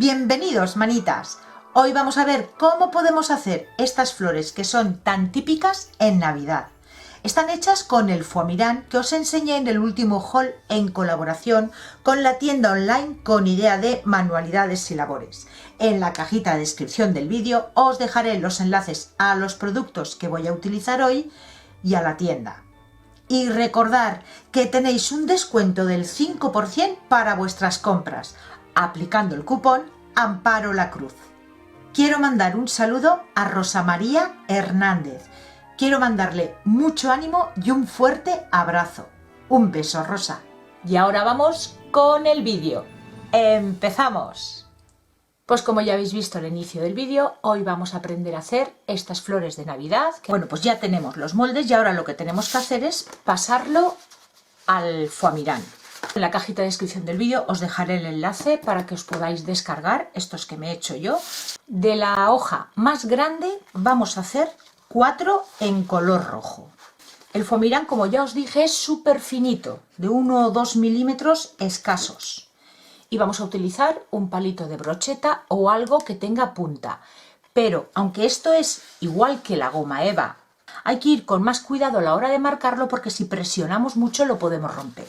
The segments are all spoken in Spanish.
Bienvenidos, manitas. Hoy vamos a ver cómo podemos hacer estas flores que son tan típicas en Navidad. Están hechas con el foamirán que os enseñé en el último haul en colaboración con la tienda online con idea de manualidades y labores. En la cajita de descripción del vídeo os dejaré los enlaces a los productos que voy a utilizar hoy y a la tienda. Y recordad que tenéis un descuento del 5% para vuestras compras, aplicando el cupón Amparo la Cruz. Quiero mandar un saludo a Rosa María Hernández. Quiero mandarle mucho ánimo y un fuerte abrazo. Un beso, Rosa. Y ahora vamos con el vídeo. ¡Empezamos! Pues como ya habéis visto al inicio del vídeo, hoy vamos a aprender a hacer estas flores de Navidad. Bueno, pues ya tenemos los moldes y ahora lo que tenemos que hacer es pasarlo al foamirán. En la cajita de descripción del vídeo os dejaré el enlace para que os podáis descargar estos que me he hecho yo. De la hoja más grande vamos a hacer 4 en color rojo. El foamirán, como ya os dije, es súper finito, de 1 o 2 milímetros escasos. Y vamos a utilizar un palito de brocheta o algo que tenga punta. Pero aunque esto es igual que la goma eva, hay que ir con más cuidado a la hora de marcarlo porque si presionamos mucho lo podemos romper.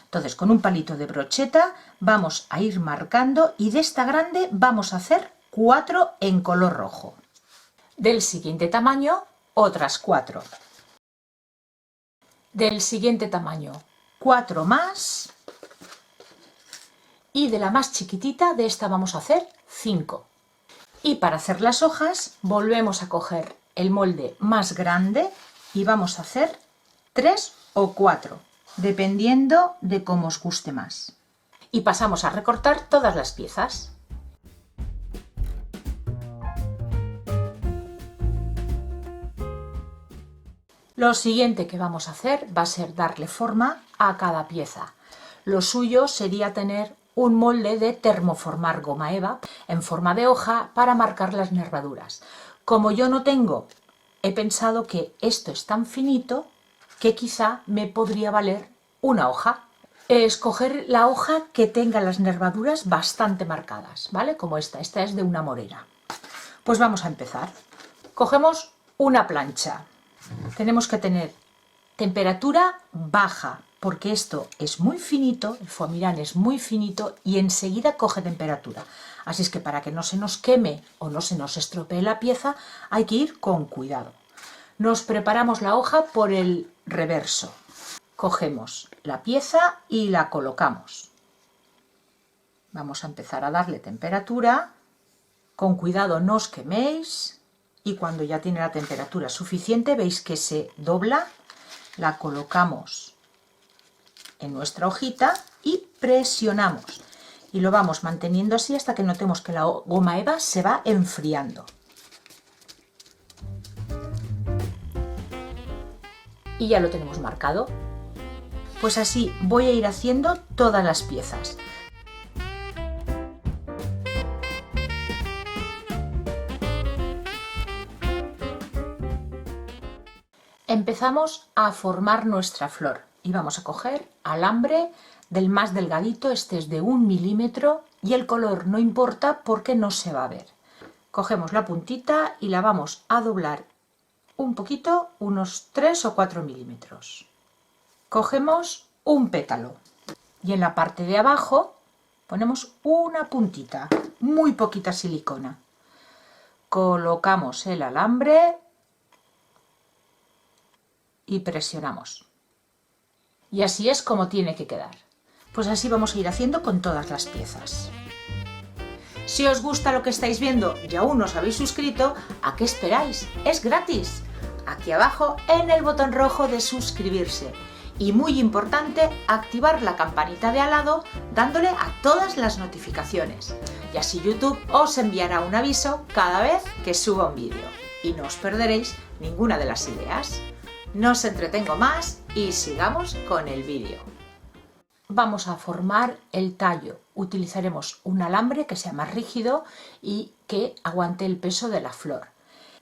Entonces con un palito de brocheta vamos a ir marcando y de esta grande vamos a hacer 4 en color rojo. Del siguiente tamaño otras 4. Del siguiente tamaño 4 más. Y de la más chiquitita, de esta vamos a hacer 5. Y para hacer las hojas volvemos a coger el molde más grande y vamos a hacer 3 o 4, dependiendo de cómo os guste más. Y pasamos a recortar todas las piezas. Lo siguiente que vamos a hacer va a ser darle forma a cada pieza. Lo suyo sería tener un molde de termoformar goma eva en forma de hoja para marcar las nervaduras. Como yo no tengo, he pensado que esto es tan finito que quizá me podría valer una hoja. Escoger la hoja que tenga las nervaduras bastante marcadas, ¿vale? Como esta es de una morera. Pues vamos a empezar. Cogemos una plancha. Tenemos que tener temperatura baja, porque esto es muy finito, el foamirán es muy finito y enseguida coge temperatura. Así es que para que no se nos queme o no se nos estropee la pieza, hay que ir con cuidado. Nos preparamos la hoja por el reverso. Cogemos la pieza y la colocamos. Vamos a empezar a darle temperatura. Con cuidado no os queméis. Y cuando ya tiene la temperatura suficiente, veis que se dobla. La colocamos en nuestra hojita y presionamos y lo vamos manteniendo así hasta que notemos que la goma eva se va enfriando. Y ya lo tenemos marcado. Pues así voy a ir haciendo todas las piezas. Empezamos a formar nuestra flor y vamos a coger alambre del más delgadito, este es de 1 milímetro y el color no importa porque no se va a ver. Cogemos la puntita y la vamos a doblar un poquito, unos 3 o 4 milímetros. Cogemos un pétalo y en la parte de abajo ponemos una puntita, muy poquita silicona. Colocamos el alambre y presionamos. Y así es como tiene que quedar. Pues así vamos a ir haciendo con todas las piezas. Si os gusta lo que estáis viendo y aún no os habéis suscrito, ¿a qué esperáis? Es gratis. Aquí abajo en el botón rojo de suscribirse. Y muy importante, activar la campanita de al lado dándole a todas las notificaciones. Y así YouTube os enviará un aviso cada vez que suba un vídeo. Y no os perderéis ninguna de las ideas. No os entretengo más y sigamos con el vídeo. Vamos a formar el tallo. Utilizaremos un alambre que sea más rígido y que aguante el peso de la flor.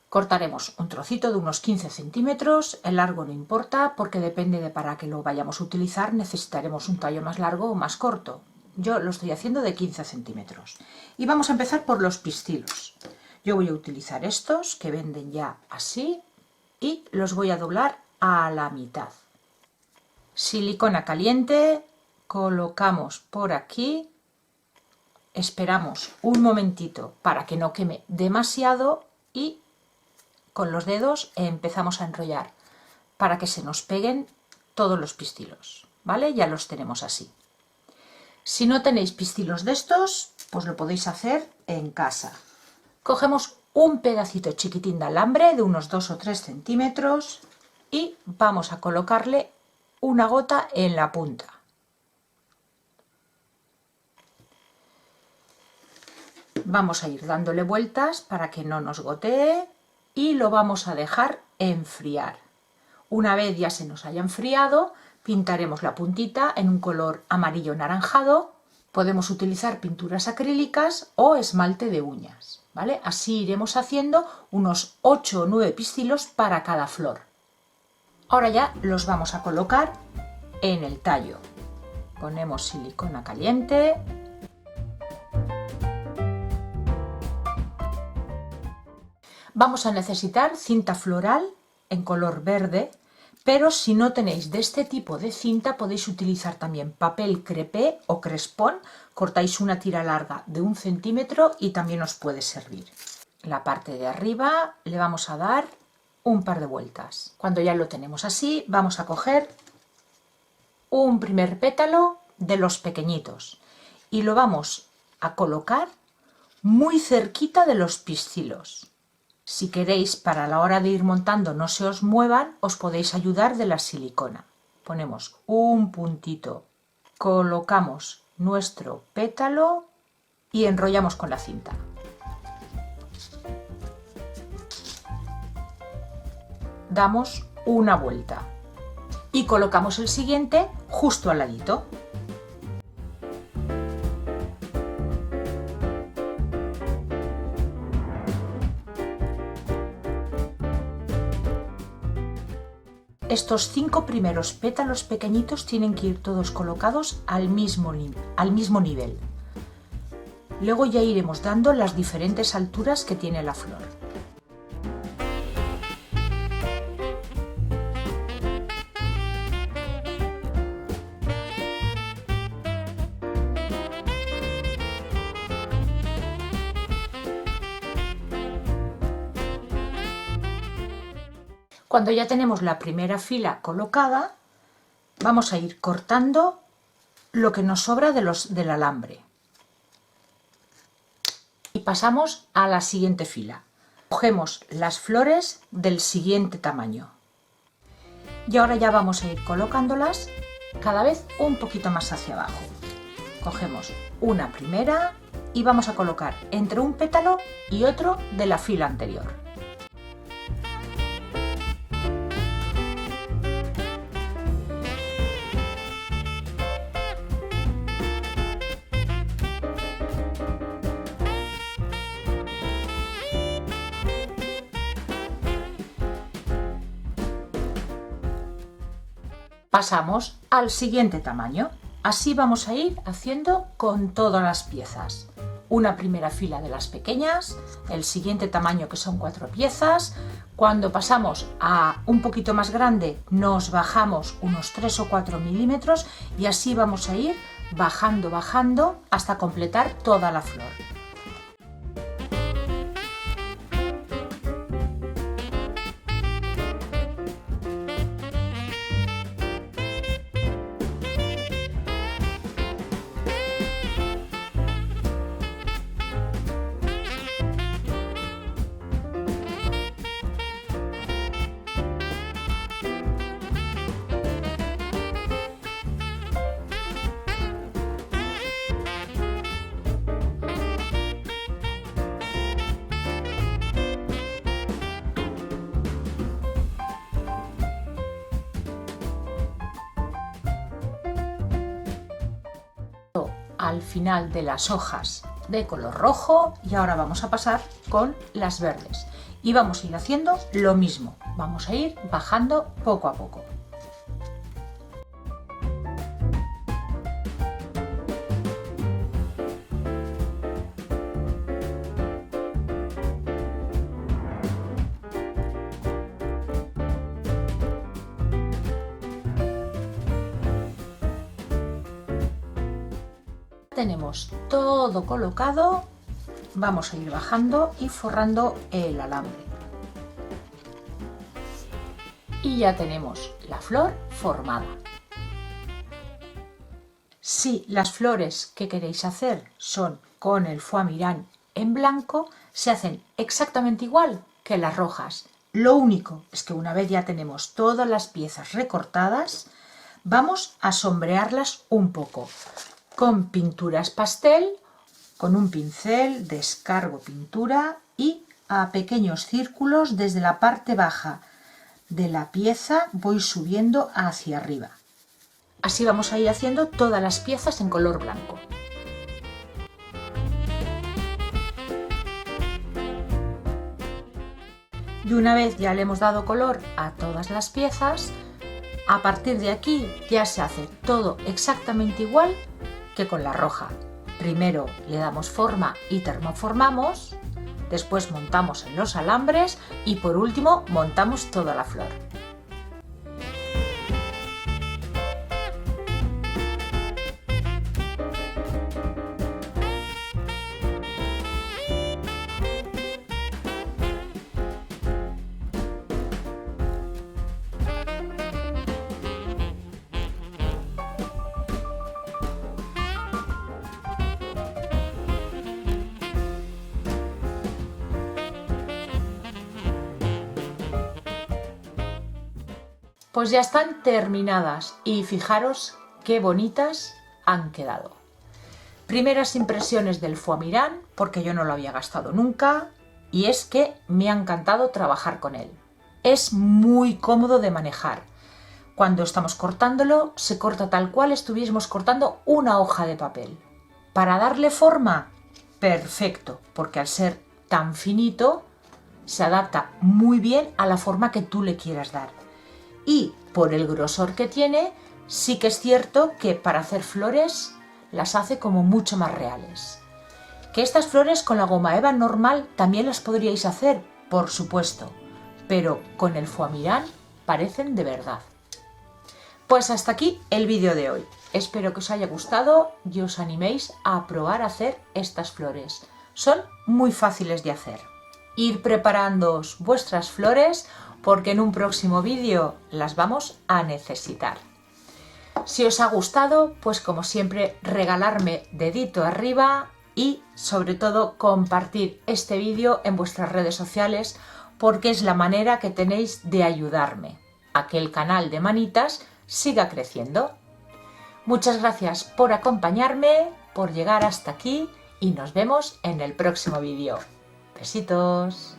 Cortaremos un trocito de unos 15 centímetros, el largo no importa porque depende de para qué lo vayamos a utilizar, necesitaremos un tallo más largo o más corto. Yo lo estoy haciendo de 15 centímetros. Y vamos a empezar por los pistilos. Yo voy a utilizar estos que venden ya así y los voy a doblar a la mitad. Silicona caliente, colocamos por aquí, esperamos un momentito para que no queme demasiado y con los dedos empezamos a enrollar para que se nos peguen todos los pistilos, ¿vale? Ya los tenemos así. Si no tenéis pistilos de estos, pues lo podéis hacer en casa. Cogemos un pedacito chiquitín de alambre de unos 2 o 3 centímetros y vamos a colocarle una gota en la punta. Vamos a ir dándole vueltas para que no nos gotee y lo vamos a dejar enfriar. Una vez ya se nos haya enfriado, pintaremos la puntita en un color amarillo naranjado. Podemos utilizar pinturas acrílicas o esmalte de uñas, ¿vale? Así iremos haciendo unos 8 o 9 pistilos para cada flor. Ahora ya los vamos a colocar en el tallo. Ponemos silicona caliente. Vamos a necesitar cinta floral en color verde, pero si no tenéis de este tipo de cinta podéis utilizar también papel crepé o crespón. Cortáis una tira larga de 1 centímetro y también os puede servir. La parte de arriba le vamos a dar un par de vueltas. Cuando ya lo tenemos así, vamos a coger un primer pétalo de los pequeñitos y lo vamos a colocar muy cerquita de los pistilos. Si queréis, para la hora de ir montando no se os muevan, os podéis ayudar de la silicona. Ponemos un puntito, colocamos nuestro pétalo y enrollamos con la cinta. Damos una vuelta y colocamos el siguiente justo al ladito. Estos 5 primeros pétalos pequeñitos tienen que ir todos colocados al mismo nivel. Luego ya iremos dando las diferentes alturas que tiene la flor. Cuando ya tenemos la primera fila colocada, vamos a ir cortando lo que nos sobra del alambre. Y pasamos a la siguiente fila. Cogemos las flores del siguiente tamaño. Y ahora ya vamos a ir colocándolas cada vez un poquito más hacia abajo. Cogemos una primera y vamos a colocar entre un pétalo y otro de la fila anterior. Pasamos al siguiente tamaño. Así vamos a ir haciendo con todas las piezas. Una primera fila de las pequeñas, el siguiente tamaño que son 4 piezas. Cuando pasamos a un poquito más grande nos bajamos unos 3 o 4 milímetros y así vamos a ir bajando hasta completar toda la flor. Al final de las hojas de color rojo y ahora vamos a pasar con las verdes y vamos a ir haciendo lo mismo, vamos a ir bajando poco a poco. tenemos todo colocado, vamos a ir bajando y forrando el alambre. Y ya tenemos la flor formada. Si las flores que queréis hacer son con el foie Miran en blanco, se hacen exactamente igual que las rojas. Lo único es que una vez ya tenemos todas las piezas recortadas, vamos a sombrearlas un poco con pinturas pastel, con un pincel descargo pintura y a pequeños círculos desde la parte baja de la pieza voy subiendo hacia arriba. Así vamos a ir haciendo todas las piezas en color blanco. Y una vez ya le hemos dado color a todas las piezas, a partir de aquí ya se hace todo exactamente igual que con la roja. Primero le damos forma y termoformamos, después montamos en los alambres y por último montamos toda la flor. Pues ya están terminadas y fijaros qué bonitas han quedado. Primeras impresiones del foie Miran, porque yo no lo había gastado nunca, y es que me ha encantado trabajar con él. Es muy cómodo de manejar. Cuando estamos cortándolo, se corta tal cual estuviésemos cortando una hoja de papel. Para darle forma, perfecto, porque al ser tan finito, se adapta muy bien a la forma que tú le quieras dar. Y por el grosor que tiene, sí que es cierto que para hacer flores las hace como mucho más reales. Que estas flores con la goma eva normal también las podríais hacer, por supuesto, pero con el foie Miran parecen de verdad. Pues hasta aquí el vídeo de hoy. Espero que os haya gustado y os animéis a probar a hacer estas flores. Son muy fáciles de hacer. Ir preparándoos vuestras flores porque en un próximo vídeo las vamos a necesitar. Si os ha gustado, pues como siempre regalarme dedito arriba y sobre todo compartir este vídeo en vuestras redes sociales porque es la manera que tenéis de ayudarme a que el canal de Manitas siga creciendo. Muchas gracias por acompañarme, por llegar hasta aquí y nos vemos en el próximo vídeo. Besitos.